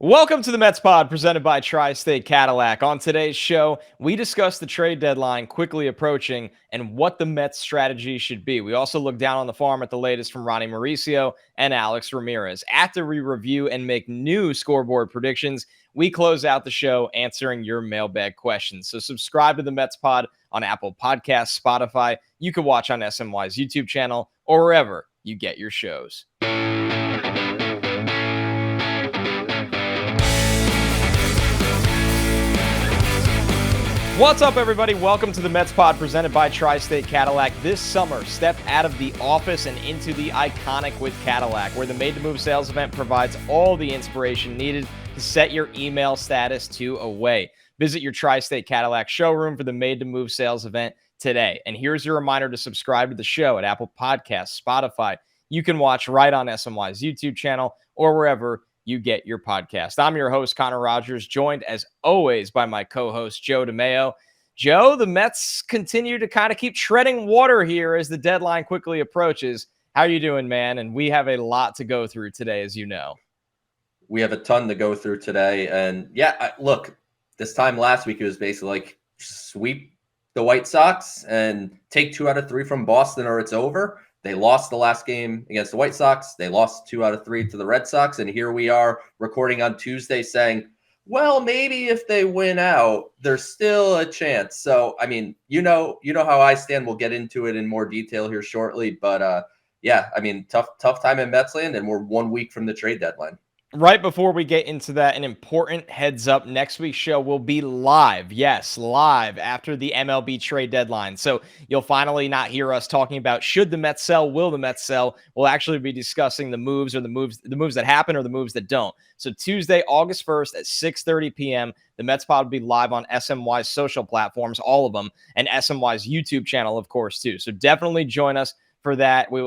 Welcome to the Mets Pod presented by Tri-State Cadillac. On today's show, we discuss the trade deadline quickly approaching and what the Mets strategy should be. We also look down on the farm at the latest from Ronny Mauricio and Alex Ramirez. After we review and make new scoreboard predictions, we close out the show answering your mailbag questions. So subscribe to the Mets Pod on Apple Podcasts, Spotify. You can watch on SNY's YouTube channel or wherever you get your shows. What's up, everybody? Welcome to the Mets Pod presented by Tri-State Cadillac. This summer, step out of the office and into the iconic with Cadillac, where the Made to Move sales event provides all the inspiration needed to set your email status to away. Visit your Tri-State Cadillac showroom for the Made to Move sales event today. And here's your reminder to subscribe to the show at Apple Podcasts, Spotify. You can watch right on SNY's YouTube channel or wherever you get your podcast. I'm your host, Connor Rogers, joined as always by my co-host, Joe DeMayo. Joe, the Mets continue to kind of keep treading water here as the deadline quickly approaches. How are you doing, man? And we have a lot to go through today, as you know. We have a ton to go through today. And yeah, look, this time last week, it was basically like sweep the White Sox and take 2 out of 3 from Boston or it's over. They lost the last game against the White Sox. They lost 2 out of 3 to the Red Sox. And here we are recording on Tuesday saying, well, maybe if they win out, there's still a chance. So, I mean, you know how I stand. We'll get into it in more detail here shortly. But yeah, I mean, tough time in Metsland, and we're 1 week from the trade deadline. Right before we get into that, an important heads up. Next week's show will be live. Yes, live after the MLB trade deadline. So you'll finally not hear us talking about should the Mets sell, will the Mets sell. We'll actually be discussing the moves that happen or the moves that don't. So Tuesday, August 1st at 6:30 p.m., the Mets Pod will be live on SNY's social platforms, all of them, and SNY's YouTube channel, of course, too. So definitely join us for that. We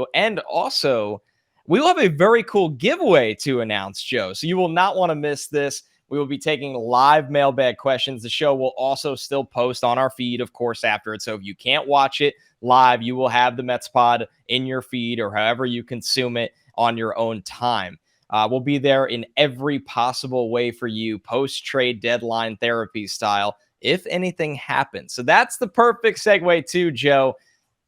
will have a very cool giveaway to announce, Joe. So you will not want to miss this. We will be taking live mailbag questions. The show will also still post on our feed, of course, after it. So if you can't watch it live, you will have the Mets Pod in your feed or however you consume it on your own time. We'll be there in every possible way for you, post-trade deadline therapy style, if anything happens. So that's the perfect segue to, Joe,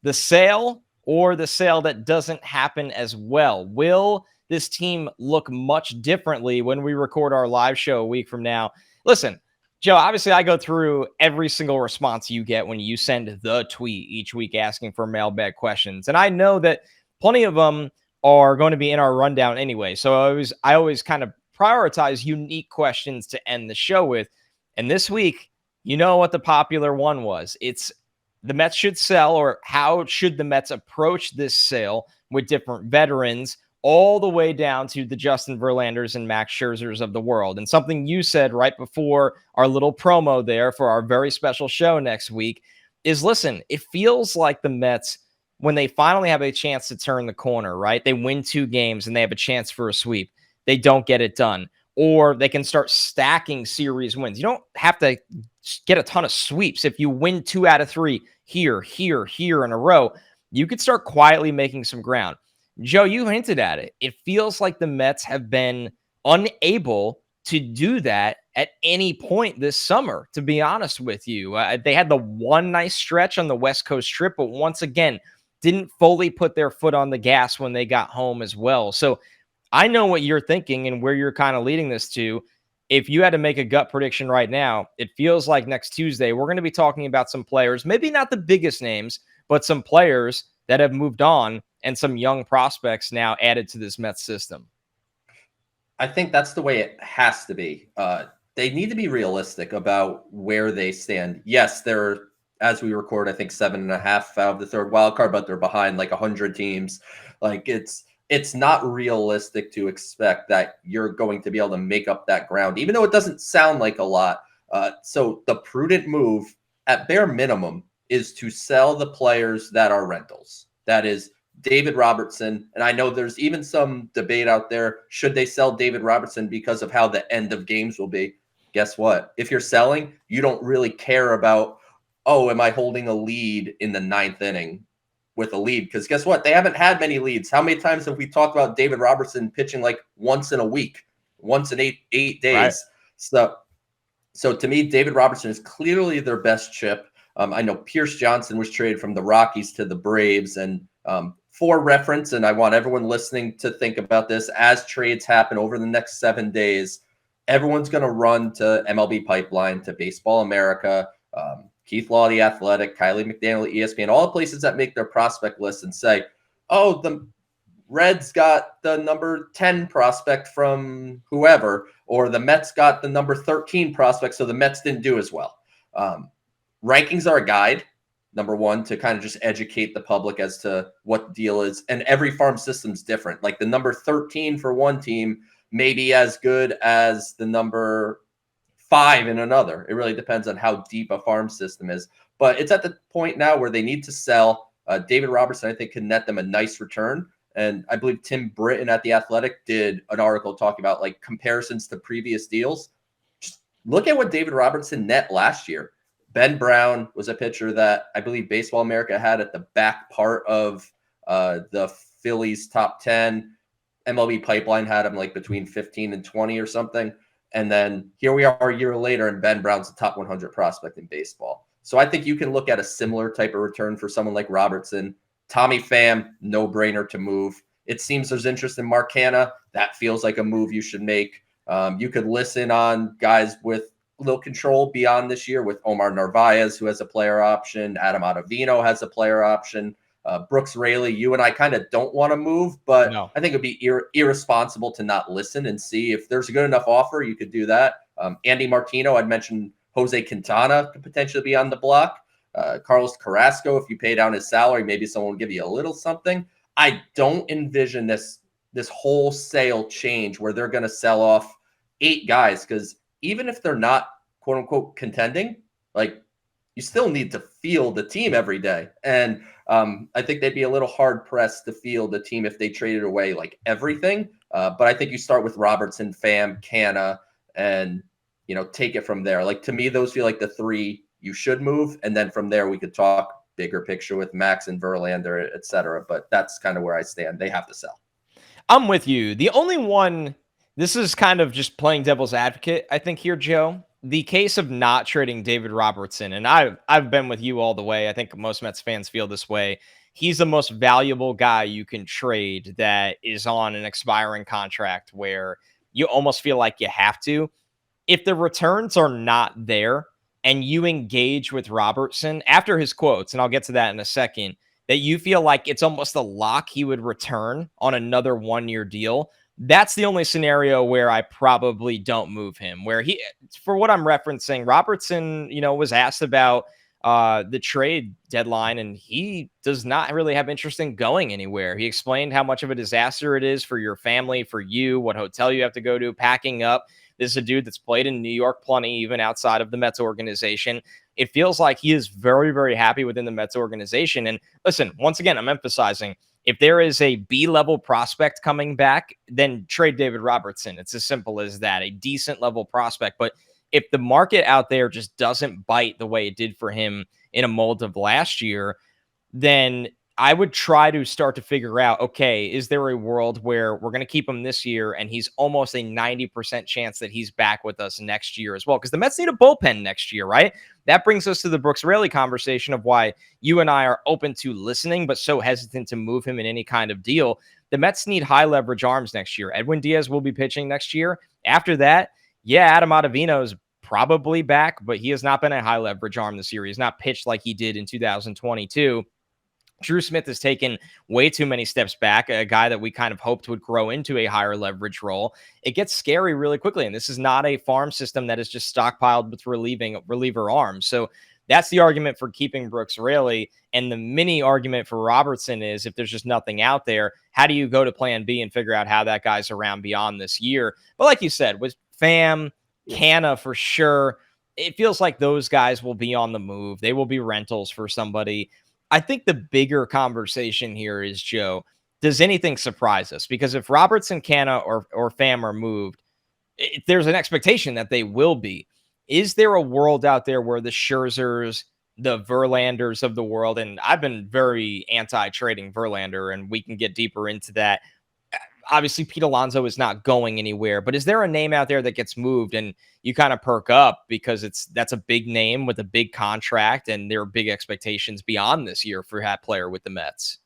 the sale or the sale that doesn't happen as well. Will this team look much differently when we record our live show a week from now? Listen, Joe, obviously I go through every single response you get when you send the tweet each week asking for mailbag questions. And I know that plenty of them are going to be in our rundown anyway. So I always kind of prioritize unique questions to end the show with. And this week, you know what the popular one was. It's the Mets should sell, or how should the Mets approach this sale with different veterans, all the way down to the Justin Verlanders and Max Scherzers of the world. And something you said right before our little promo there for our very special show next week is, listen, it feels like the Mets, when they finally have a chance to turn the corner, right? They win 2 games and they have a chance for a sweep. They don't get it done. Or they can start stacking series wins. You don't have to get a ton of sweeps. If you win 2 out of 3 here in a row, you could start quietly making some ground. Joe, you hinted at it. It feels like the Mets have been unable to do that at any point this summer, to be honest with you. They had the one nice stretch on the West Coast trip, but once again, didn't fully put their foot on the gas when they got home as well. So I know what you're thinking and where you're kind of leading this to. If you had to make a gut prediction right now, it feels like next Tuesday, we're going to be talking about some players, maybe not the biggest names, but some players that have moved on and some young prospects now added to this Mets system. I think that's the way it has to be. They need to be realistic about where they stand. Yes, they're, as we record, I think 7.5 out of the third wild card, but they're behind like 100 teams. Like it's not realistic to expect that you're going to be able to make up that ground, even though it doesn't sound like a lot. So the prudent move at bare minimum is to sell the players that are rentals. That is David Robertson. And I know there's even some debate out there. Should they sell David Robertson because of how the end of games will be? Guess what? If you're selling, you don't really care about, oh, am I holding a lead in the 9th inning with a lead? Because guess what? They haven't had many leads. How many times have we talked about David Robertson pitching like once in a week? once in eight Right. days. So to me, David Robertson is clearly their best chip. I know Pierce Johnson was traded from the Rockies to the Braves, and for reference, and I want everyone listening to think about this, as trades happen over the next 7 days, everyone's going to run to MLB Pipeline, to Baseball America, Keith Law, The Athletic, Kylie McDaniel, ESPN, all the places that make their prospect list and say, oh, the Reds got the number 10 prospect from whoever, or the Mets got the number 13 prospect, so the Mets didn't do as well. Rankings are a guide, number one, to kind of just educate the public as to what the deal is. And every farm system's different. Like the number 13 for one team may be as good as the number 5 in another. It really depends on how deep a farm system is. But it's at the point now where they need to sell. David Robertson, I think, can net them a nice return. And I believe Tim Britton at The Athletic did an article talking about like comparisons to previous deals. Just look at what David Robertson net last year. Ben Brown was a pitcher that I believe Baseball America had at the back part of the Phillies top 10. MLB Pipeline had him like between 15 and 20 or something. And then here we are a year later, and Ben Brown's the top 100 prospect in baseball. So I think you can look at a similar type of return for someone like Robertson. Tommy Pham, no-brainer to move. It seems there's interest in Mark Canha. That feels like a move you should make. You could listen on guys with a little control beyond this year with Omar Narvaez, who has a player option. Adam Ottavino has a player option. Brooks Raley, you and I kind of don't want to move, but No. I think it'd be irresponsible to not listen and see if there's a good enough offer. You could do that. Andy Martino, I'd mentioned Jose Quintana could potentially be on the block. Carlos Carrasco, if you pay down his salary, maybe someone will give you a little something. I don't envision this wholesale change where they're going to sell off 8 guys, because even if they're not quote unquote contending, like you still need to field the team every day. And I think they'd be a little hard pressed to field the team if they traded away like everything. But I think you start with Robertson, Pham, Canha, and take it from there. Like to me, those feel like the 3 you should move. And then from there, we could talk bigger picture with Max and Verlander, et cetera. But that's kind of where I stand. They have to sell. I'm with you. The only one, this is kind of just playing devil's advocate, I think here, Joe. The case of not trading David Robertson, and I've been with you all the way. I think most Mets fans feel this way. He's the most valuable guy you can trade that is on an expiring contract where you almost feel like you have to. If the returns are not there, and you engage with Robertson after his quotes, and I'll get to that in a second, that you feel like it's almost a lock he would return on another 1-year deal, that's the only scenario where I probably don't move him. Where he, for what I'm referencing, Robertson, was asked about the trade deadline, and he does not really have interest in going anywhere. He explained how much of a disaster it is for your family, for you, what hotel you have to go to, packing up. This is a dude that's played in New York plenty, even outside of the Mets organization. It feels like he is very, very happy within the Mets organization. And listen, once again, I'm emphasizing, if there is a B-level prospect coming back, then trade David Robertson. It's as simple as that, a decent level prospect. But if the market out there just doesn't bite the way it did for him in a mold of last year, then I would try to start to figure out, okay, is there a world where we're going to keep him this year and he's almost a 90% chance that he's back with us next year as well? Because the Mets need a bullpen next year, right? That brings us to the Brooks Raley conversation of why you and I are open to listening, but so hesitant to move him in any kind of deal. The Mets need high leverage arms next year. Edwin Diaz will be pitching next year. After that, yeah, Adam Ottavino is probably back, but he has not been a high leverage arm this year. He's not pitched like he did in 2022. Drew Smith has taken way too many steps back, a guy that we kind of hoped would grow into a higher leverage role. It gets scary really quickly, and this is not a farm system that is just stockpiled with reliever arms. So that's the argument for keeping Brooks Raley, and the mini argument for Robertson is if there's just nothing out there, how do you go to plan B and figure out how that guy's around beyond this year? But like you said, with Pham, Canha for sure, it feels like those guys will be on the move. They will be rentals for somebody. I think the bigger conversation here is, Joe, does anything surprise us? Because if Robertson, Canha, or Pham are moved, there's an expectation that they will be. Is there a world out there where the Scherzers, the Verlanders of the world, and I've been very anti-trading Verlander, and we can get deeper into that. obviously Pete Alonso is not going anywhere, but is there a name out there that gets moved and you kind of perk up because that's a big name with a big contract and there are big expectations beyond this year for that player with the Mets?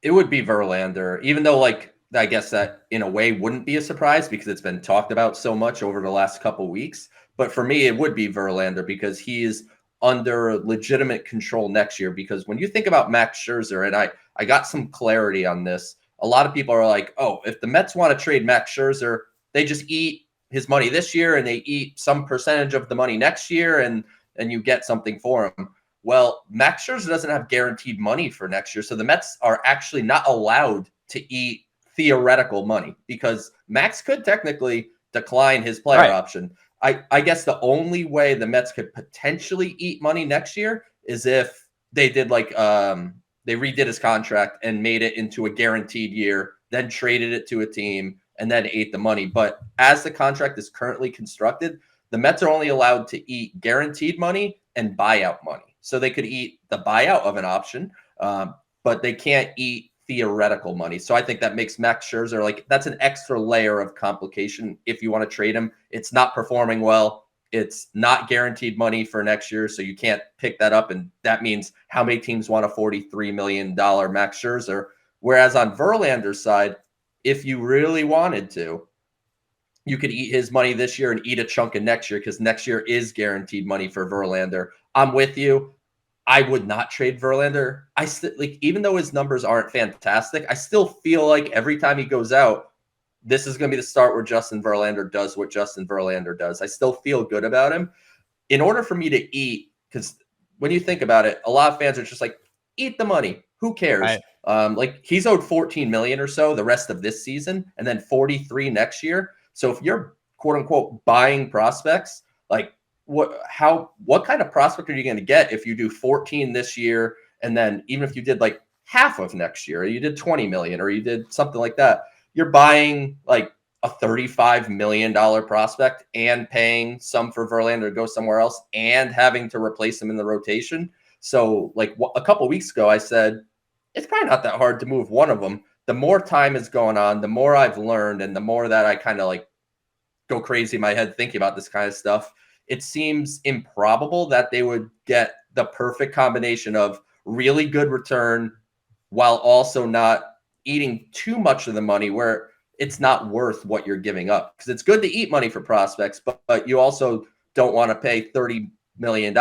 It would be Verlander, even though, like, I guess that in a way wouldn't be a surprise because it's been talked about so much over the last couple weeks. But for me, it would be Verlander because he is under legitimate control next year. Because when you think about Max Scherzer, and I got some clarity on this, a lot of people are like, oh, if the Mets want to trade Max Scherzer, they just eat his money this year and they eat some percentage of the money next year and you get something for him. Well, Max Scherzer doesn't have guaranteed money for next year. So the Mets are actually not allowed to eat theoretical money because Max could technically decline his player option. I guess the only way the Mets could potentially eat money next year is if they did like they redid his contract and made it into a guaranteed year, then traded it to a team and then ate the money. But as the contract is currently constructed, the Mets are only allowed to eat guaranteed money and buyout money. So they could eat the buyout of an option, but they can't eat theoretical money. So I think that makes Max Scherzer, like, that's an extra layer of complication if you want to trade him. It's not performing well. It's not guaranteed money for next year, so you can't pick that up. And that means how many teams want a $43 million Max Scherzer? Whereas on Verlander's side, if you really wanted to, you could eat his money this year and eat a chunk of next year because next year is guaranteed money for Verlander. I'm with you. I would not trade Verlander. I still, like, even though his numbers aren't fantastic, I still feel like every time he goes out, this is going to be the start where Justin Verlander does what Justin Verlander does. I still feel good about him. In order for me to eat, because when you think about it, a lot of fans are just like, eat the money. Who cares? Right. Like, he's owed $14 million or so the rest of this season, and then 43 next year. So if you're quote unquote buying prospects, like, what kind of prospect are you going to get if you do 14 this year, and then even if you did like half of next year, or you did 20 million, or you did something like that, you're buying like a $35 million prospect and paying some for Verlander to go somewhere else and having to replace him in the rotation. So like a couple of weeks ago, I said, it's probably not that hard to move one of them. The more time is going on, the more I've learned, and the more that I kind of like go crazy in my head thinking about this kind of stuff, it seems improbable that they would get the perfect combination of really good return while also not eating too much of the money where it's not worth what you're giving up. Because it's good to eat money for prospects, but you also don't want to pay $30 million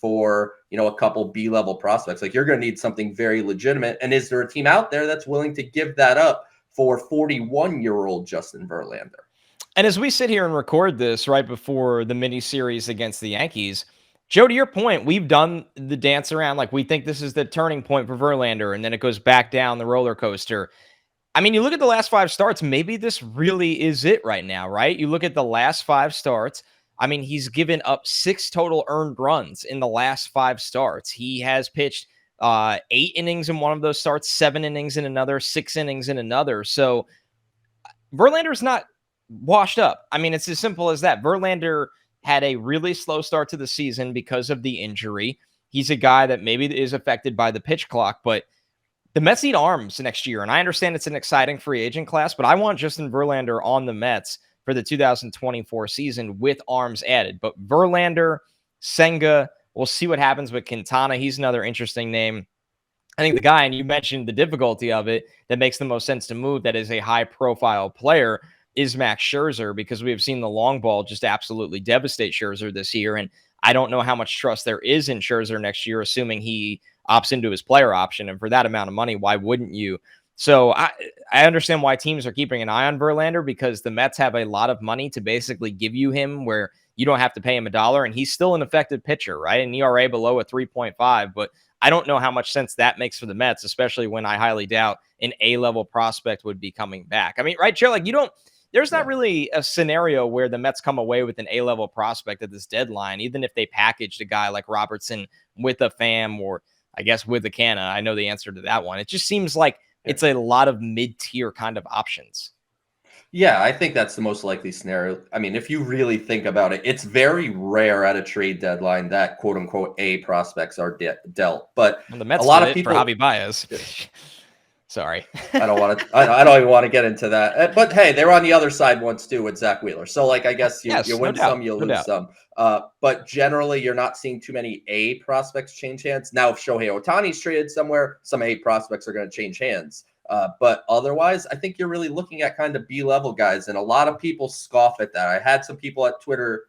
for, a couple B-level prospects. Like, you're going to need something very legitimate. And is there a team out there that's willing to give that up for 41-year-old Justin Verlander? And as we sit here and record this right before the mini series against the Yankees, Joe, to your point, we've done the dance around. Like, we think this is the turning point for Verlander, and then it goes back down the roller coaster. I mean, you look at the last 5 starts, maybe this really is it right now, right? You look at the last 5 starts. I mean, he's given up 6 total earned runs in the last 5 starts. He has pitched 8 innings in one of those starts, 7 innings in another, 6 innings in another. So Verlander's not washed up. I mean, it's as simple as that. Verlander had a really slow start to the season because of the injury. He's a guy that maybe is affected by the pitch clock, but the Mets need arms next year. And I understand it's an exciting free agent class, but I want Justin Verlander on the Mets for the 2024 season with arms added. But Verlander, Senga, we'll see what happens with Quintana. He's another interesting name. I think the guy, and you mentioned the difficulty of it, that makes the most sense to move, that is a high-profile player, is Max Scherzer, because we have seen the long ball just absolutely devastate Scherzer this year. And I don't know how much trust there is in Scherzer next year, assuming he opts into his player option. And for that amount of money, why wouldn't you? So I understand why teams are keeping an eye on Verlander, because the Mets have a lot of money to basically give you him where you don't have to pay him $1, and he's still an effective pitcher, right? An ERA below a 3.5, but I don't know how much sense that makes for the Mets, especially when I highly doubt an A-level prospect would be coming back. I mean, right, Joe? Like, there's not really a scenario where the Mets come away with an A-level prospect at this deadline, even if they packaged a guy like Robertson with a Pham, or I guess with a Canna. I know the answer to that one. It just seems like it's a lot of mid-tier kind of options. Yeah, I think that's the most likely scenario. I mean, if you really think about it, it's very rare at a trade deadline that quote unquote A prospects are dealt. But the Mets a lot of people for Javi Baez. Sorry. I don't want to. I don't even want to get into that. But hey, they were on the other side once too with Zach Wheeler. So like, I guess you Yes, no win doubt. some, you No lose doubt. some. But generally, you're not seeing too many A prospects change hands. Now, if Shohei Ohtani's traded somewhere, some A prospects are going to change hands. But otherwise, I think you're really looking at kind of B-level guys, and a lot of people scoff at that. I had some people at Twitter,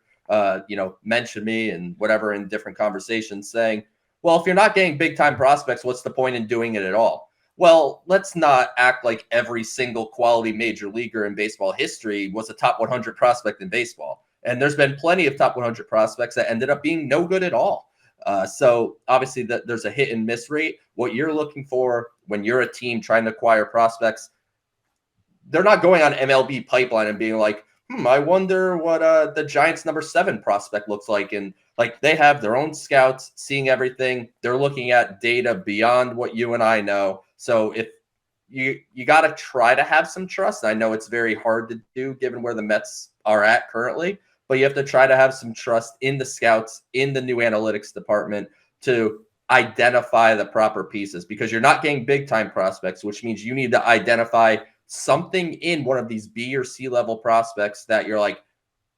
mention me and whatever in different conversations saying, well, if you're not getting big-time prospects, what's the point in doing it at all? Well, let's not act like every single quality major leaguer in baseball history was a top 100 prospect in baseball. And there's been plenty of top 100 prospects that ended up being no good at all. So obviously there's a hit and miss rate. What you're looking for when you're a team trying to acquire prospects, they're not going on MLB pipeline and being like, I wonder what the Giants number 7 prospect looks like. And like, they have their own scouts seeing everything. They're looking at data beyond what you and I know. So if you got to try to have some trust. I know it's very hard to do given where the Mets are at currently, but you have to try to have some trust in the scouts, in the new analytics department to identify the proper pieces, because you're not getting big time prospects, which means you need to identify something in one of these B or C level prospects that you're like,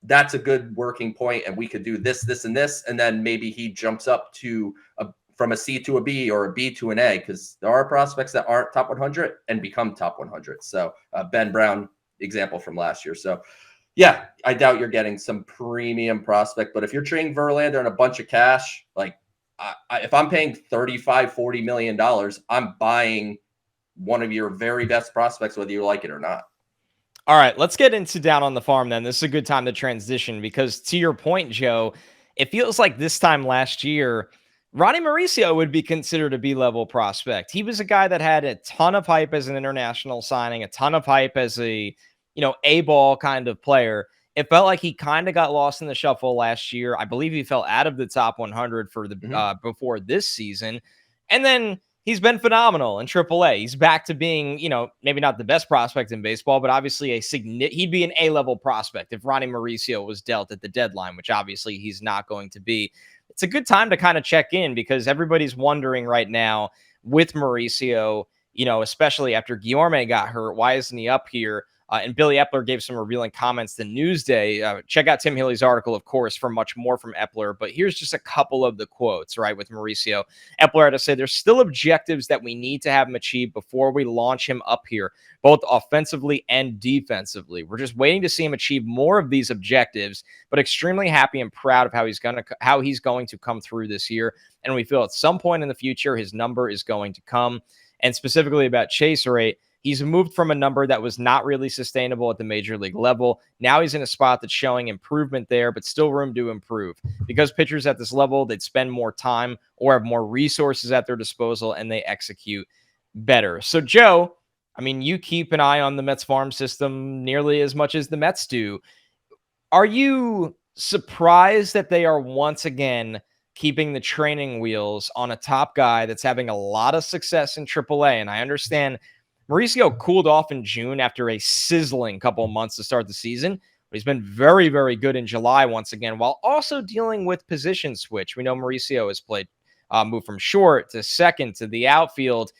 that's a good working point, and we could do this, this, and this, and then maybe he jumps up to from a C to a B or a B to an A, because there are prospects that aren't top 100 and become top 100. So Ben Brown example from last year. So yeah, I doubt you're getting some premium prospect, but if you're trading Verlander and a bunch of cash, like if I'm paying $35-40 million, I'm buying one of your very best prospects, whether you like it or not. All right, let's get into Down on the Farm then. This is a good time to transition because, to your point, Joe, it feels like this time last year, Ronny Mauricio would be considered a B-level prospect. He was a guy that had a ton of hype as an international signing, a ton of hype as a, A-ball kind of player. It felt like he kind of got lost in the shuffle last year. I believe he fell out of the top 100 for the before this season. And then he's been phenomenal in AAA. He's back to being, maybe not the best prospect in baseball, but obviously he'd be an A-level prospect if Ronny Mauricio was dealt at the deadline, which obviously he's not going to be. It's a good time to kind of check in because everybody's wondering right now with Mauricio, especially after Guillorme got hurt, why isn't he up here? And Billy Epler gave some revealing comments to Newsday. Check out Tim Healy's article, of course, for much more from Epler. But here's just a couple of the quotes, right, with Mauricio. Epler had to say, there's still objectives that we need to have him achieve before we launch him up here, both offensively and defensively. We're just waiting to see him achieve more of these objectives, but extremely happy and proud of how he's going to come through this year. And we feel at some point in the future, his number is going to come. And specifically about chase rate, he's moved from a number that was not really sustainable at the major league level. Now he's in a spot that's showing improvement there, but still room to improve. Because pitchers at this level, they'd spend more time or have more resources at their disposal, and they execute better. So, Joe, I mean, you keep an eye on the Mets farm system nearly as much as the Mets do. Are you surprised that they are once again keeping the training wheels on a top guy that's having a lot of success in AAA? And I understand Mauricio cooled off in June after a sizzling couple of months to start the season, but he's been very, very good in July once again, while also dealing with position switch. We know Mauricio has played, moved from short to second to the outfield.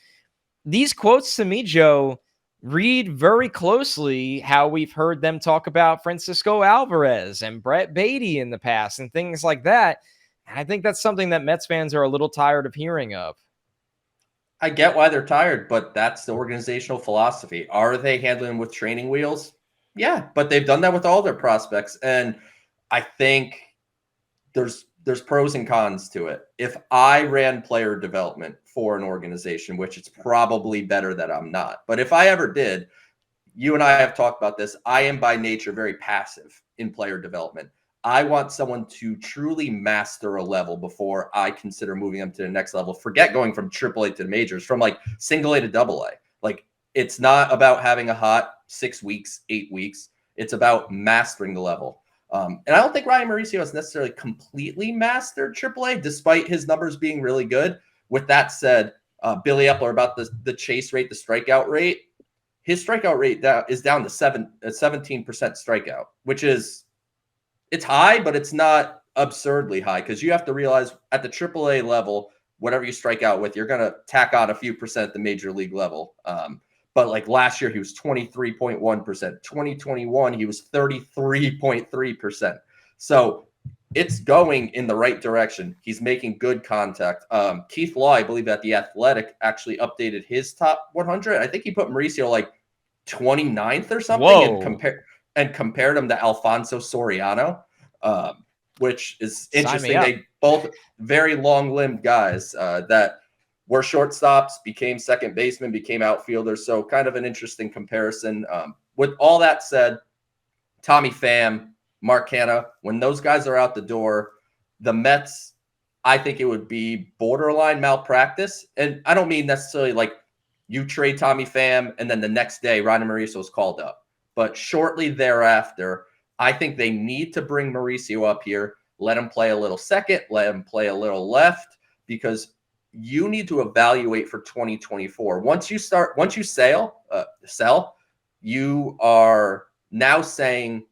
These quotes to me, Joe, read very closely how we've heard them talk about Francisco Alvarez and Brett Beatty in the past and things like that. And I think that's something that Mets fans are a little tired of hearing of. I get why they're tired, but that's the organizational philosophy. Are they handling with training wheels? Yeah, but they've done that with all their prospects. And I think there's pros and cons to it. If I ran player development for an organization, which it's probably better that I'm not, but if I ever did, you and I have talked about this. I am by nature very passive in player development. I want someone to truly master a level before I consider moving them to the next level. Forget going from AAA to the majors, from like single A to double A. Like, it's not about having a hot 6 weeks, 8 weeks. It's about mastering the level. And I don't think Ronny Mauricio has necessarily completely mastered AAA, despite his numbers being really good. With that said, Billy Epler about the chase rate, the strikeout rate. His strikeout rate is down to 17% strikeout, which is, it's high, but it's not absurdly high, because you have to realize at the AAA level, whatever you strike out with, you're going to tack on a few percent at the major league level. But like last year, he was 23.1%. 2021, he was 33.3%. So it's going in the right direction. He's making good contact. Keith Law, I believe at The Athletic, actually updated his top 100. I think he put Mauricio like 29th or something. Whoa. and compared him to Alfonso Soriano, which is interesting. They both very long-limbed guys that were shortstops, became second baseman, became outfielders. So kind of an interesting comparison. With all that said, Tommy Pham, Mark Hanna, when those guys are out the door, the Mets, I think it would be borderline malpractice. And I don't mean necessarily like you trade Tommy Pham and then the next day Ronny Mauricio is called up. But shortly thereafter, I think they need to bring Mauricio up here, let him play a little second, let him play a little left, because you need to evaluate for 2024. Once you sell, you are now saying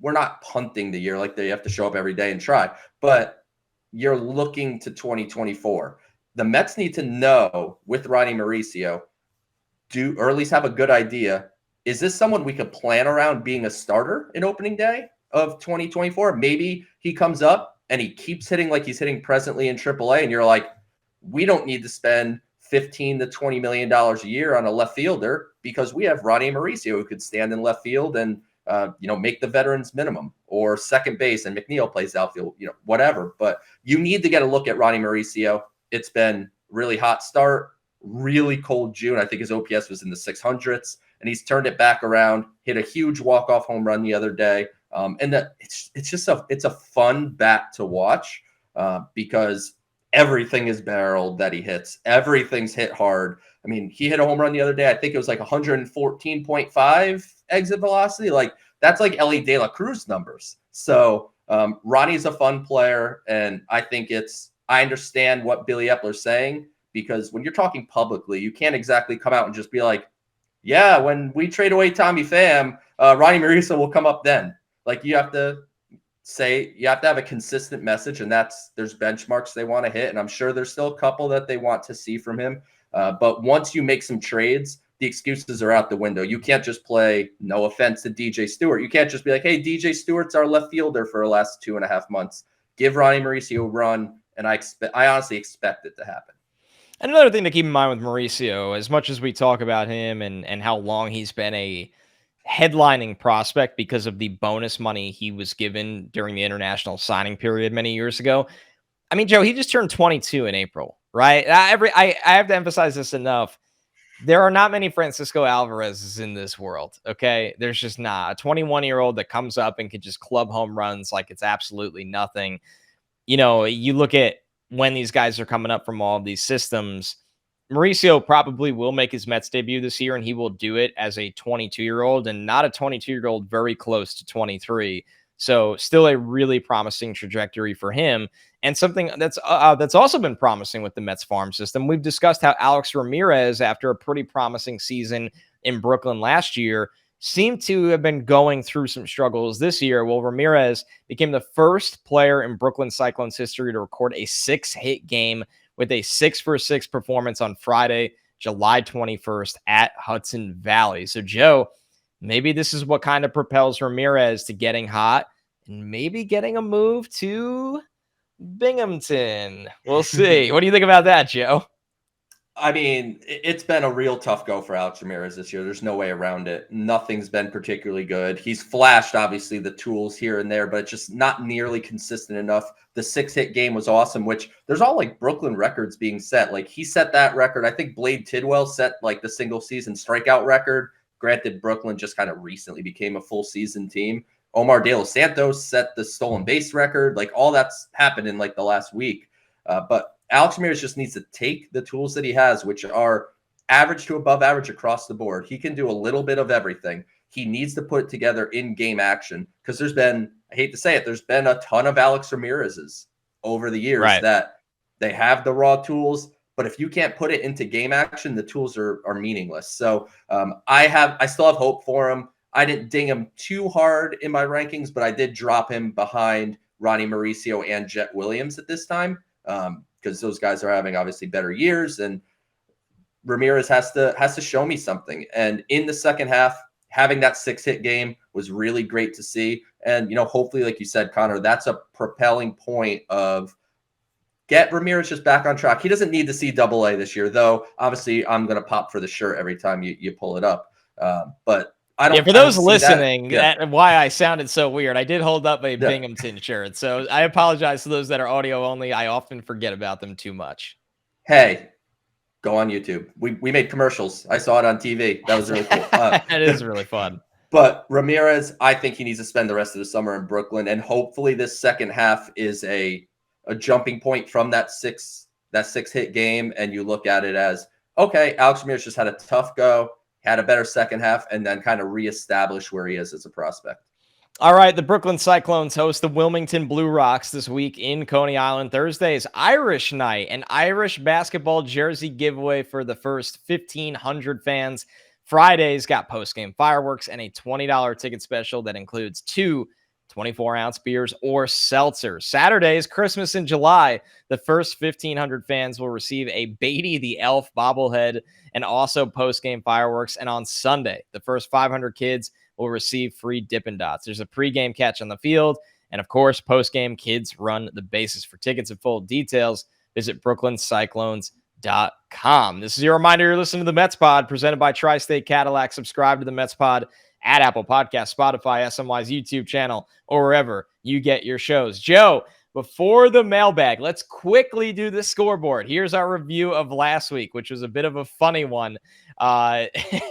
we're not punting the year like they have to show up every day and try, but you're looking to 2024. The Mets need to know with Ronny Mauricio, or at least have a good idea, is this someone we could plan around being a starter in opening day of 2024? Maybe he comes up and he keeps hitting like he's hitting presently in AAA, and you're like, we don't need to spend $15 to $20 million a year on a left fielder because we have Ronny Mauricio who could stand in left field and make the veterans minimum, or second base, and McNeil plays outfield, whatever. But you need to get a look at Ronny Mauricio. It's been really hot start, really cold June. I think his OPS was in the 600s, and he's turned it back around, hit a huge walk-off home run the other day. And that it's a fun bat to watch because everything is barreled that he hits. Everything's hit hard. I mean, he hit a home run the other day. I think it was like 114.5 exit velocity. Like that's like Ellie De La Cruz numbers. So Ronnie's a fun player, and I think I understand what Billy Epler's saying, because when you're talking publicly, you can't exactly come out and just be like, yeah, when we trade away Tommy Pham, Ronny Mauricio will come up then. Like you have to have a consistent message, and there's benchmarks they want to hit. And I'm sure there's still a couple that they want to see from him. But once you make some trades, the excuses are out the window. You can't just play, no offense to DJ Stewart. You can't just be like, hey, DJ Stewart's our left fielder for the last 2.5 months. Give Ronny Mauricio a run. And I honestly expect it to happen. And another thing to keep in mind with Mauricio, as much as we talk about him and how long he's been a headlining prospect because of the bonus money he was given during the international signing period many years ago. I mean, Joe, he just turned 22 in April, right? I have to emphasize this enough. There are not many Francisco Alvarez's in this world, okay? There's just not. A 21-year-old that comes up and can just club home runs like it's absolutely nothing. You look at when these guys are coming up from all of these systems, Mauricio probably will make his Mets debut this year, and he will do it as a 22-year-old and not a 22-year-old very close to 23. So still a really promising trajectory for him. And something that's also been promising with the Mets farm system. We've discussed how Alex Ramirez, after a pretty promising season in Brooklyn last year, seemed to have been going through some struggles this year. Well, Ramirez became the first player in Brooklyn Cyclones history to record a 6-hit game with a 6-for-6 performance on Friday, July 21st at Hudson Valley. So, Joe, maybe this is what kind of propels Ramirez to getting hot and maybe getting a move to Binghamton. We'll see. What do you think about that, Joe? I mean, it's been a real tough go for Alex Ramirez this year. There's no way around it. Nothing's been particularly good. He's flashed, obviously, the tools here and there, but it's just not nearly consistent enough. The 6-hit game was awesome, which there's all like Brooklyn records being set. Like he set that record. I think Blade Tidwell set like the single season strikeout record. Granted, Brooklyn just kind of recently became a full season team. Omar De Los Santos set the stolen base record. Like all that's happened in like the last week. But Alex Ramirez just needs to take the tools that he has, which are average to above average across the board. He can do a little bit of everything. He needs to put it together in game action, because there's been, I hate to say it, there's been a ton of Alex Ramirez's over the years that they have the raw tools, but if you can't put it into game action, the tools are meaningless. So I still have hope for him. I didn't ding him too hard in my rankings, but I did drop him behind Ronny Mauricio and Jet Williams at this time. because those guys are having obviously better years, and Ramirez has to show me something. And in the second half, having that 6-hit game was really great to see. And, hopefully, like you said, Connor, that's a propelling point of get Ramirez just back on track. He doesn't need to see AA this year, though. Obviously, I'm going to pop for the shirt every time you pull it up. But I don't. Yeah, for those listening, that why I sounded so weird, I did hold up a Binghamton shirt. So I apologize to those that are audio only. I often forget about them too much. Hey, go on YouTube. We made commercials. I saw it on TV. That was really cool. It is really fun. But Ramirez, I think he needs to spend the rest of the summer in Brooklyn, and hopefully this second half is a jumping point from that 6-hit game, and you look at it as, okay, Alex Ramirez just had a tough go, had a better second half, and then kind of reestablish where he is as a prospect. All right, the Brooklyn Cyclones host the Wilmington Blue Rocks this week in Coney Island. Thursday is Irish night, an Irish basketball jersey giveaway for the first 1,500 fans. Friday's got post-game fireworks and a $20 ticket special that includes 2 24-ounce beers or seltzers. Saturday is Christmas in July. The first 1,500 fans will receive a Beatty the Elf bobblehead and also post-game fireworks. And on Sunday, the first 500 kids will receive free Dippin' Dots. There's a pregame catch on the field. And of course, postgame kids run the bases. For tickets and full details, visit brooklyncyclones.com. This is your reminder you're listening to the Mets Pod presented by Tri-State Cadillac. Subscribe to the Mets Pod at Apple Podcasts, Spotify, SNY's YouTube channel, or wherever you get your shows. Joe, before the mailbag, let's quickly do the scoreboard. Here's our review of last week, which was a bit of a funny one.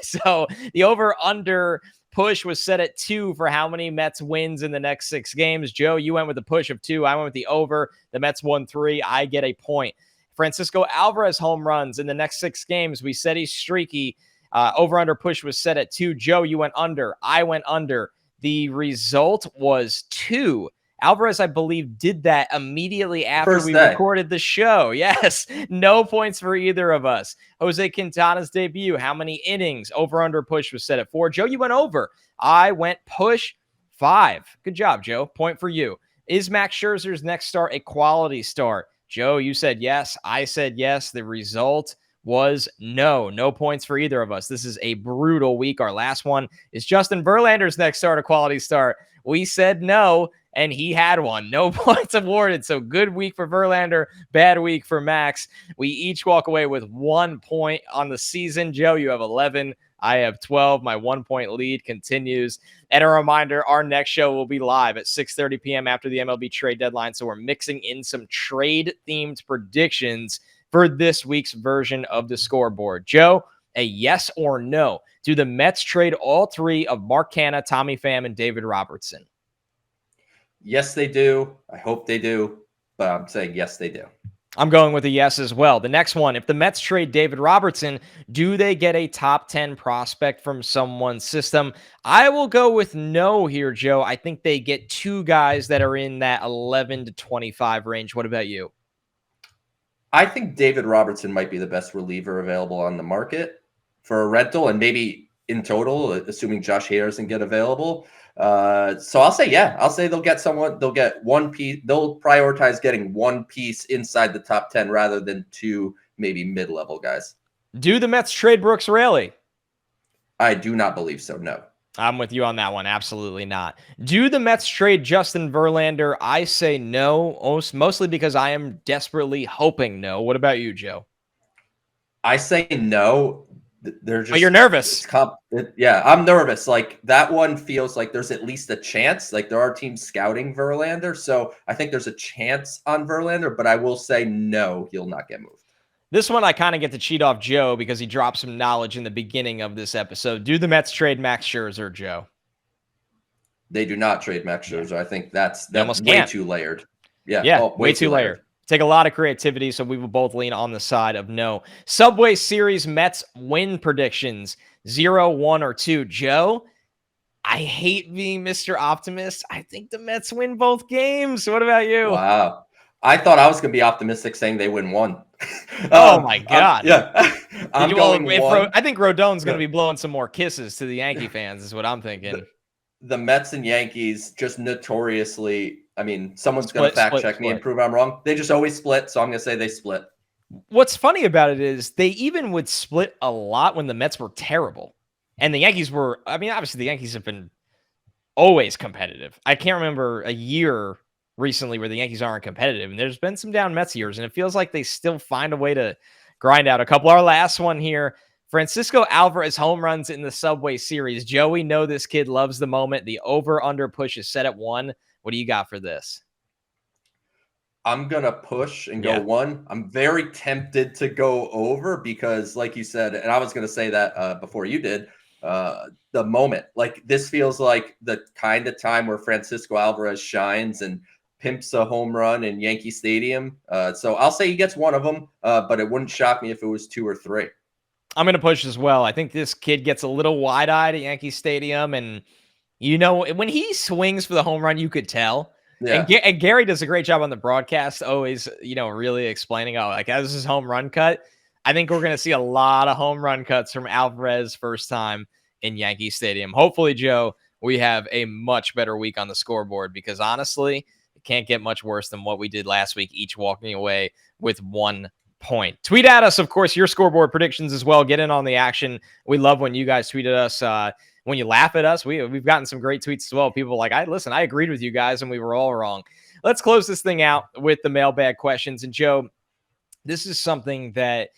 So the over-under push was set at 2 for how many Mets wins in the next 6 games. Joe, you went with the push of 2. I went with the over. The Mets won 3. I get a point. Francisco Alvarez home runs in the next 6 games. We said he's streaky. Over-under push was set at 2. Joe, you went under. I went under. The result was 2. Alvarez, I believe, did that immediately after we recorded the show. Yes, no points for either of us. Jose Quintana's debut, how many innings? Over-under push was set at 4. Joe, you went over. I went push 5. Good job, Joe. Point for you. Is Max Scherzer's next start a quality start? Joe, you said yes. I said yes. The result was no. No points for either of us. This is a brutal week. Our last one is Justin Verlander's next start a quality start. We said no, and he had one. No points awarded. So good week for Verlander, bad week for Max. We each walk away with 1 point on the season. Joe, you have 11. I have 12. My 1-point lead continues. And a reminder, our next show will be live at 6:30 p.m. after the MLB trade deadline. So we're mixing in some trade-themed predictions for this week's version of the scoreboard. Joe, a yes or no? Do the Mets trade all 3 of Mark Canha, Tommy Pham, and David Robertson? Yes, they do. I hope they do, but I'm saying yes, they do. I'm going with a yes as well. The next one, if the Mets trade David Robertson, do they get a top 10 prospect from someone's system? I will go with no here, Joe. I think they get 2 guys that are in that 11 to 25 range. What about you? I think David Robertson might be the best reliever available on the market for a rental, and maybe in total, assuming Josh Hader doesn't get available. So I'll say, yeah, I'll say they'll get someone, they'll get 1 piece. They'll prioritize getting 1 piece inside the top 10 rather than 2 maybe mid-level guys. Do the Mets trade Brooks Raley? I do not believe so, no. I'm with you on that one. Absolutely not. Do the Mets trade Justin Verlander? I say no, mostly because I am desperately hoping no. What about you, Joe? I say no. They're just. But you're nervous. Yeah, I'm nervous. Like that one feels like there's at least a chance. Like there are teams scouting Verlander, so I think there's a chance on Verlander. But I will say no, he'll not get moved. This one I kind of get to cheat off Joe because he dropped some knowledge in the beginning of this episode. Do the Mets trade Max Scherzer, Joe? They do not trade Max Scherzer. I think that's way too layered. Yeah, way too layered. Take a lot of creativity, so we will both lean on the side of no. Subway Series Mets win predictions, 0, 1, or 2. Joe, I hate being Mr. Optimist. I think the Mets win both games. What about you? Wow. I thought I was going to be optimistic saying they win 1. Oh, my God. I'm going 1. I think Rodon's going to be blowing some more kisses to the Yankee fans is what I'm thinking. The Mets and Yankees just notoriously I mean, someone's going to fact check me and prove I'm wrong. They just always split, so I'm going to say they split. What's funny about it is they even would split a lot when the Mets were terrible. And the Yankees were, I mean, obviously the Yankees have been always competitive. I can't remember a year recently where the Yankees aren't competitive. And there's been some down Mets years, and it feels like they still find a way to grind out a couple. Our last one here, Francisco Alvarez home runs in the Subway Series. Joey, know this kid loves the moment. The over-under push is set at 1. What do you got for this? I'm going to push and go 1. I'm very tempted to go over because, like you said, and I was going to say that before you did, the moment. Like, this feels like the kind of time where Francisco Alvarez shines and pimps a home run in Yankee Stadium. So I'll say he gets one of them, but it wouldn't shock me if it was 2 or 3. I'm going to push as well. I think this kid gets a little wide-eyed at Yankee Stadium, and you know, when he swings for the home run, you could tell. Yeah. And Gary does a great job on the broadcast, always, you know, really explaining, oh, like, as his home run cut. I think we're going to see a lot of home run cuts from Alvarez first time in Yankee Stadium. Hopefully, Joe, we have a much better week on the scoreboard because, honestly, it can't get much worse than what we did last week, each walking away with 1 point. Tweet at us, of course, your scoreboard predictions as well. Get in on the action. We love when you guys tweet at us. When you laugh at us, we've gotten some great tweets as well. People like, I agreed with you guys, and we were all wrong. Let's close this thing out with the mailbag questions. And Joe, this is something that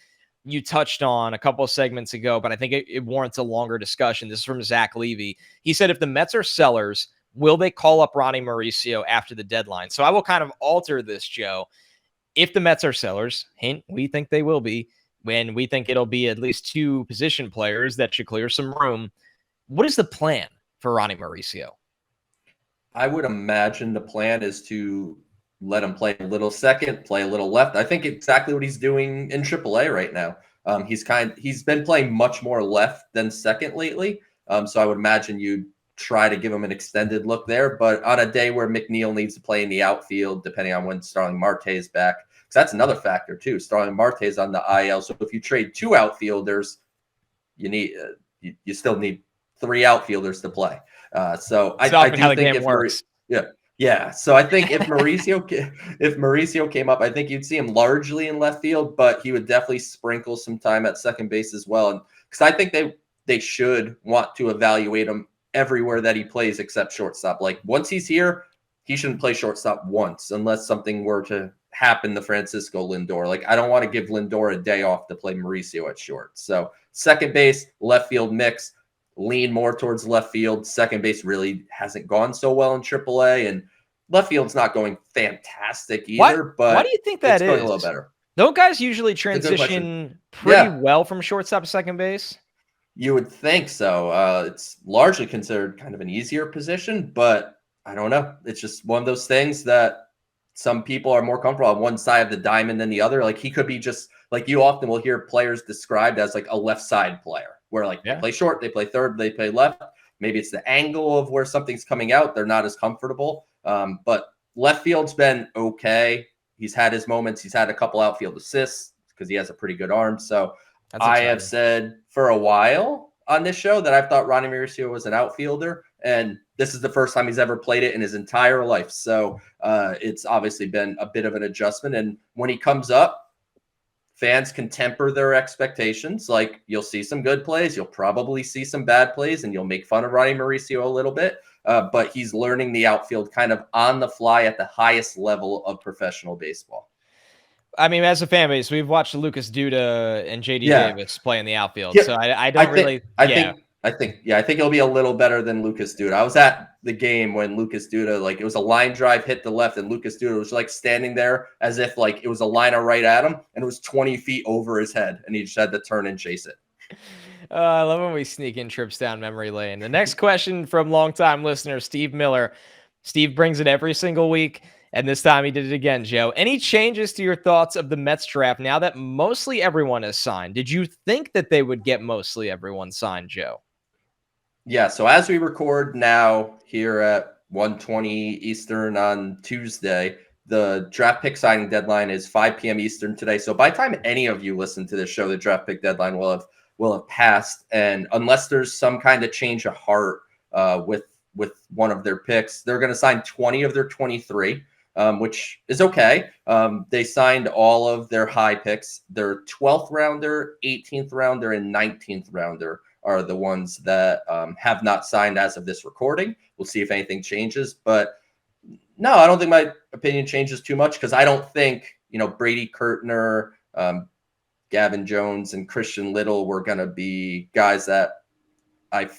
you touched on a couple of segments ago, but I think it warrants a longer discussion. This is from Zach Levy. He said, if the Mets are sellers, will they call up Ronny Mauricio after the deadline? So I will kind of alter this, Joe. If the Mets are sellers, hint, we think they will be, when we think it'll be at least 2 position players that should clear some room. What is the plan for Ronny Mauricio? I would imagine the plan is to let him play a little second, play a little left. I think exactly what he's doing in AAA right now. He's been playing much more left than second lately. So I would imagine you'd try to give him an extended look there. But on a day where McNeil needs to play in the outfield, depending on when Starling Marte is back, because that's another factor too. Starling Marte is on the IL. So if you trade 2 outfilders, you still need 3 outfielders to play. So I do think if works. Yeah. So I think if Mauricio came up, I think you'd see him largely in left field, but he would definitely sprinkle some time at second base as well. And because I think they should want to evaluate him everywhere that he plays except shortstop. Like, once he's here, he shouldn't play shortstop once unless something were to happen to Francisco Lindor. Like, I don't want to give Lindor a day off to play Mauricio at short. So second base, left field mix. Lean more towards left field. Second base really hasn't gone so well in AAA, and left field's not going fantastic either. But why do you think that is? Going a little better. Don't guys usually transition pretty well from shortstop to second base? You would think so. It's largely considered kind of an easier position, but I don't know. It's just one of those things that some people are more comfortable on one side of the diamond than the other. Like, he could be just like, you often will hear players described as like a left side player, where like they play short, they play third, they play left. Maybe it's the angle of where something's coming out. They're not as comfortable. But left field's been okay. He's had his moments. He's had a couple outfield assists because he has a pretty good arm. So I have said for a while on this show that I've thought Ronny Mauricio was an outfielder, and this is the first time he's ever played it in his entire life. So it's obviously been a bit of an adjustment. And when he comes up, fans can temper their expectations. Like, you'll see some good plays, you'll probably see some bad plays, and you'll make fun of Ronny Mauricio a little bit. But he's learning the outfield kind of on the fly at the highest level of professional baseball. I mean, as a fan base, we've watched Lucas Duda and JD Davis play in the outfield. So I think it'll be a little better than Lucas Duda. I was at the game when Lucas Duda, like, it was a line drive hit the left, and Lucas Duda was like standing there as if like it was a liner right at him, and it was 20 feet over his head, and he just had to turn and chase it. I love when we sneak in trips down memory lane. The next question from longtime listener Steve Miller. Steve brings it every single week, and this time he did it again, Joe. Any changes to your thoughts of the Mets draft now that mostly everyone is signed? Did you think that they would get mostly everyone signed, Joe? Yeah, so as we record now here at 1:20 Eastern on Tuesday, the draft pick signing deadline is 5 p.m. Eastern today. So by the time any of you listen to this show, the draft pick deadline will have passed. And unless there's some kind of change of heart with with one of their picks. They're going to sign 20 of their 23, which is okay. They signed all of their high picks. Their 12th rounder, 18th rounder, and 19th rounder are the ones that have not signed as of this recording. We'll see if anything changes. But no, I don't think my opinion changes too much because I don't think, Brady Kurtner, Gavin Jones, and Christian Little were going to be guys that I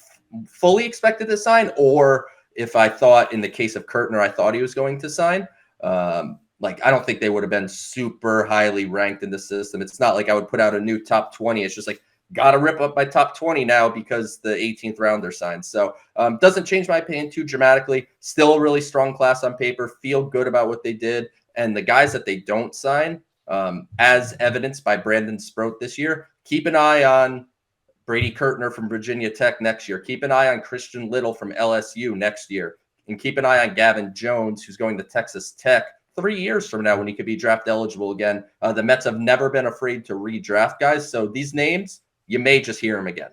fully expected to sign, or if I thought in the case of Kurtner, I thought he was going to sign. I don't think they would have been super highly ranked in the system. It's not like I would put out a new top 20. It's just like, got to rip up my top 20 now because the 18th rounder signed. So doesn't change my opinion too dramatically. Still a really strong class on paper. Feel good about what they did. And the guys that they don't sign, as evidenced by Brandon Sproat this year, keep an eye on Brady Kurtner from Virginia Tech next year. Keep an eye on Christian Little from LSU next year. And keep an eye on Gavin Jones, who's going to Texas Tech 3 years from now when he could be draft eligible again. The Mets have never been afraid to redraft guys. So these names, you may just hear them again.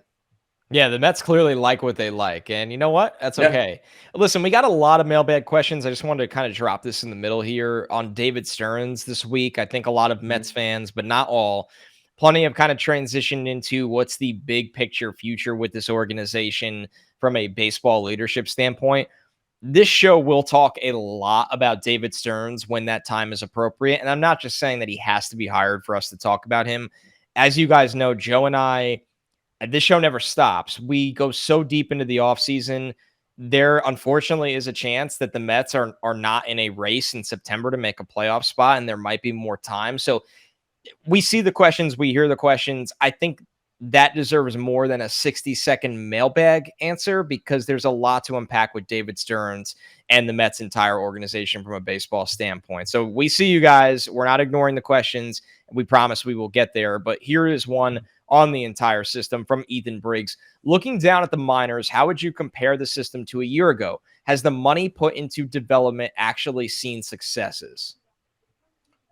Yeah, the Mets clearly like what they like. And you know what? That's okay. Yeah. Listen, we got a lot of mailbag questions. I just wanted to kind of drop this in the middle here on David Stearns this week. I think a lot of Mets fans, but not all, plenty of kind of transitioned into what's the big picture future with this organization from a baseball leadership standpoint. This show will talk a lot about David Stearns when that time is appropriate. And I'm not just saying that he has to be hired for us to talk about him. As you guys know, Joe and I, this show never stops. We go so deep into the offseason. There, unfortunately, is a chance that the Mets are not in a race in September to make a playoff spot, and there might be more time. So we see the questions. We hear the questions. I think that deserves more than a 60-second mailbag answer because there's a lot to unpack with David Stearns and the Mets' entire organization from a baseball standpoint. So we see you guys. We're not ignoring the questions. We promise we will get there. But here is one on the entire system from Ethan Briggs. Looking down at the minors, how would you compare the system to a year ago? Has the money put into development actually seen successes?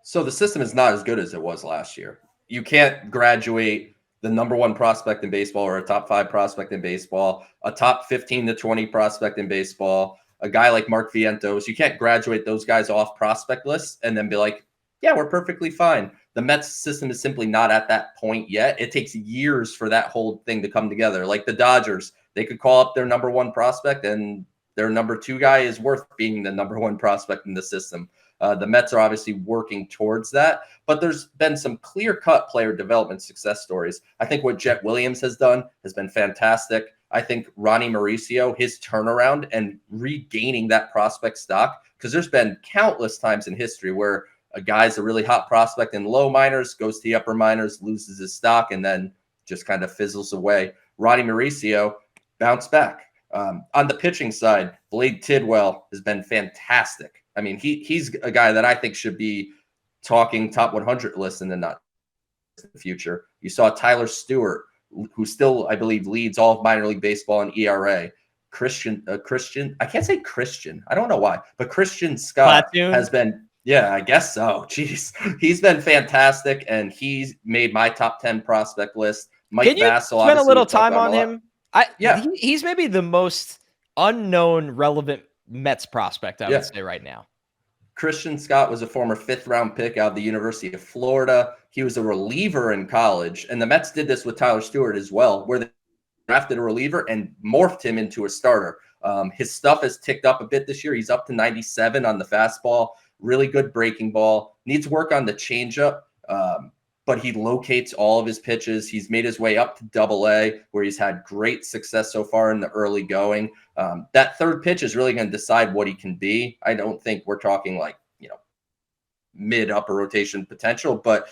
So the system is not as good as it was last year. You can't graduate the number one prospect in baseball or a top 5 prospect in baseball, a top 15 to 20 prospect in baseball, a guy like Mark Vientos. You can't graduate those guys off prospect lists and then be like, yeah, we're perfectly fine. The Mets system is simply not at that point yet. It takes years for that whole thing to come together. Like the Dodgers, they could call up their number 1 prospect and their number 2 guy is worth being the number 1 prospect in the system. The Mets are obviously working towards that, but there's been some clear-cut player development success stories. I think what Jet Williams has done has been fantastic. I think Ronny Mauricio, his turnaround and regaining that prospect stock, because there's been countless times in history where a guy's a really hot prospect in low minors, goes to the upper minors, loses his stock, and then just kind of fizzles away. Ronny Mauricio bounced back. On the pitching side, Blade Tidwell has been fantastic. I mean, he's a guy that I think should be talking top 100 list in the future. You saw Tyler Stewart, who still, I believe, leads all of minor league baseball in ERA. Christian, I can't say Christian. I don't know why, but Christian Scott has been, yeah, I guess so. Jeez. He's been fantastic, and he's made my top 10 prospect list. Mike Can you Vassell, spend a little time on him? Yeah. He's maybe the most unknown relevant Mets prospect, I would say right now. Christian Scott was a former 5th-round pick out of the University of Florida. He was a reliever in college, and the Mets did this with Tyler Stewart as well, where they drafted a reliever and morphed him into a starter. His stuff has ticked up a bit this year. He's up to 97 on the fastball, really good breaking ball. Needs work on the changeup, but he locates all of his pitches. He's made his way up to Double-A, where he's had great success so far in the early going. That third pitch is really going to decide what he can be. I don't think we're talking like, mid-upper rotation potential, but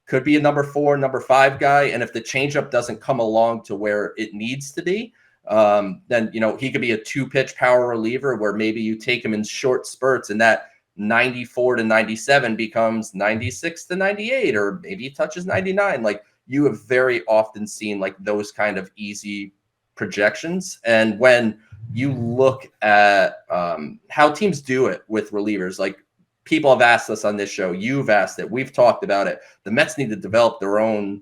could be a number 4, number 5 guy. And if the changeup doesn't come along to where it needs to be, then, he could be a 2-pitch power reliever where maybe you take him in short spurts and that 94 to 97 becomes 96 to 98, or maybe he touches 99. Like, you have very often seen like those kind of easy projections. And when you look at how teams do it with relievers, like people have asked us on this show, you've asked it, we've talked about it. The Mets need to develop their own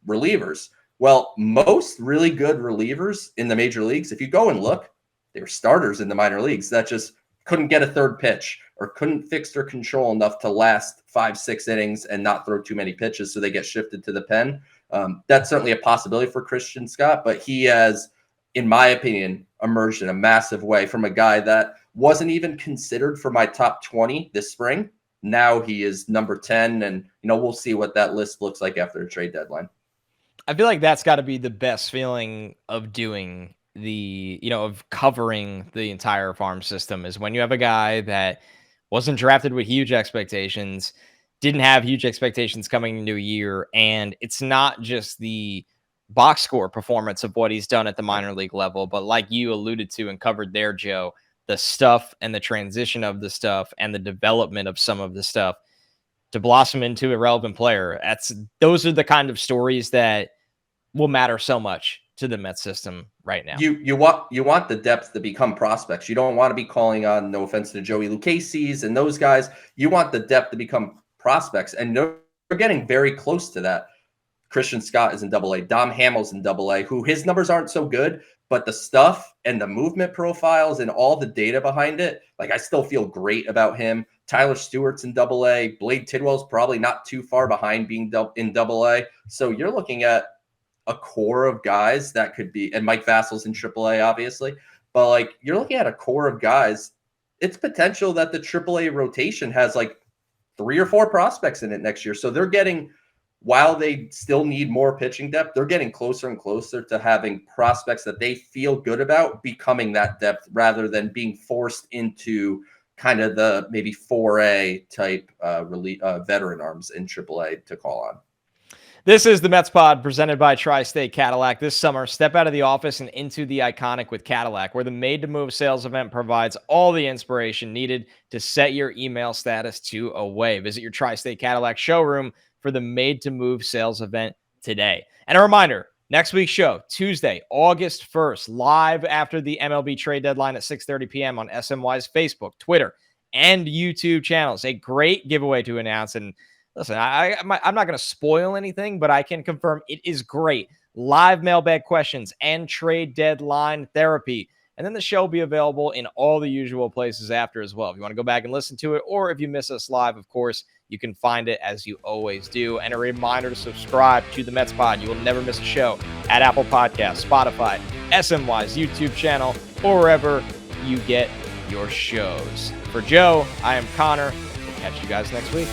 relievers. Well, most really good relievers in the major leagues, if you go and look, they were starters in the minor leagues that just couldn't get a third pitch or couldn't fix their control enough to last 5-6 innings and not throw too many pitches, so they get shifted to the pen. That's certainly a possibility for Christian Scott, but he has, in my opinion, emerged in a massive way from a guy that wasn't even considered for my top 20 this spring. Now he is number 10, and we'll see what that list looks like after the trade deadline. I feel like that's got to be the best feeling of doing of covering the entire farm system, is when you have a guy that wasn't drafted with huge expectations, didn't have huge expectations coming into a year, and it's not just the box score performance of what he's done at the minor league level, but like you alluded to and covered there, Joe, the stuff and the transition of the stuff and the development of some of the stuff to blossom into a relevant player. Those are the kind of stories that will matter so much to the Mets system right now. You want the depth to become prospects. You don't want to be calling on, no offense to Joey Lucchese's and those guys. You want the depth to become prospects, and they're getting very close to that. Christian Scott is in Double-A. Dom Hamill's in Double-A, who his numbers aren't so good, but the stuff and the movement profiles and all the data behind it, like, I still feel great about him. Tyler Stewart's in Double-A. Blade Tidwell's probably not too far behind being in Double-A. So you're looking at a core of guys that could be, and Mike Vassal's in AAA, obviously, but like, you're looking at a core of guys. It's potential that the AAA rotation has like 3 or 4 prospects in it next year. So they're getting, while they still need more pitching depth, they're getting closer and closer to having prospects that they feel good about becoming that depth, rather than being forced into kind of the maybe 4A type veteran arms in AAA to call on. This is the Mets Pod presented by Tri-State Cadillac. This summer, step out of the office and into the iconic with Cadillac, where the Made to Move sales event provides all the inspiration needed to set your email status to away. Visit your Tri-State Cadillac showroom for the Made to Move sales event today. And a reminder, next week's show, Tuesday, August 1st, live after the MLB trade deadline at 6:30 p.m. on SNY's Facebook, Twitter, and YouTube channels. A great giveaway to announce. And listen, I'm not going to spoil anything, but I can confirm it is great. Live mailbag questions and trade deadline therapy. And then the show will be available in all the usual places after as well. If you want to go back and listen to it, or if you miss us live, of course, you can find it as you always do. And a reminder to subscribe to the Mets Pod. You will never miss a show at Apple Podcasts, Spotify, SNY's YouTube channel, or wherever you get your shows. For Joe, I am Connor. We'll catch you guys next week.